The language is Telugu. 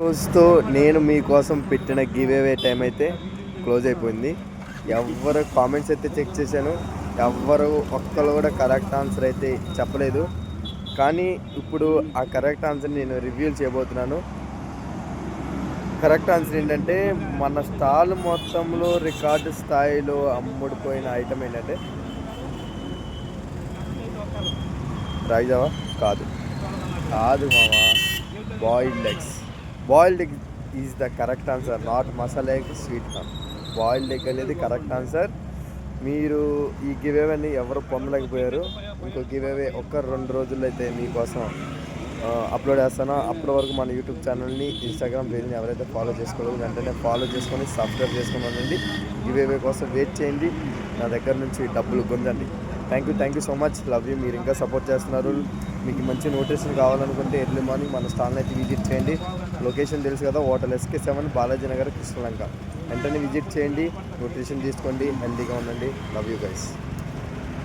రోజుతో నేను మీకోసం పెట్టిన గివ్ అవే టైం అయితే క్లోజ్ అయిపోయింది. ఎవరు కామెంట్స్ అయితే చెక్ చేశాను, ఎవ్వరు ఒక్కరు కూడా కరెక్ట్ ఆన్సర్ అయితే చెప్పలేదు. కానీ ఇప్పుడు ఆ కరెక్ట్ ఆన్సర్ నేను రివీల్ చేయబోతున్నాను. కరెక్ట్ ఆన్సర్ ఏంటంటే, మన స్టాల్ మొత్తంలో రికార్డు స్థాయిలో అమ్ముడుపోయిన ఐటమ్ ఏంటంటే రాయిజావా కాదు కాదు మామ, boiled eggs. Boiled egg is the correct answer, not masala egg, sweet corn. Boiled egg అనేది కరెక్ట్ ఆన్సర్. మీరు ఈ గివ్ అవేని ఎవరు పొందలేకపోయారు. ఇంకో గివ్ అవే ఒక్క 2 రోజుల్లో అయితే మీకోసం అప్లోడ్ చేస్తాను. అప్పటి వరకు మన యూట్యూబ్ ఛానల్ని, ఇన్స్టాగ్రామ్ పేజ్ని ఎవరైతే ఫాలో చేసుకోలేదు వెంటనే ఫాలో చేసుకొని సబ్స్క్రైబ్ చేసుకొని ఉండండి. గివ్ అవే కోసం వెయిట్ చేయండి. నా దగ్గర నుంచి డబ్బులు పొందండి. Thank you so much. Love you. మీరు ఇంకా సపోర్ట్ చేస్తున్నారు. మీకు మంచి నోటిఫికేషన్ కావాలనుకుంటే ఎర్లీ మార్నింగ్ మన స్టాల్ని అయితే విజిట్ చేయండి. లొకేషన్ తెలుసు కదా, హోటల్ SK7, బాలాజీ నగర్, కృష్ణలంక. వెంటనే విజిట్ చేయండి, నోటిఫికేషన్ తీసుకోండి, హెల్తీగా ఉండండి. Love you guys.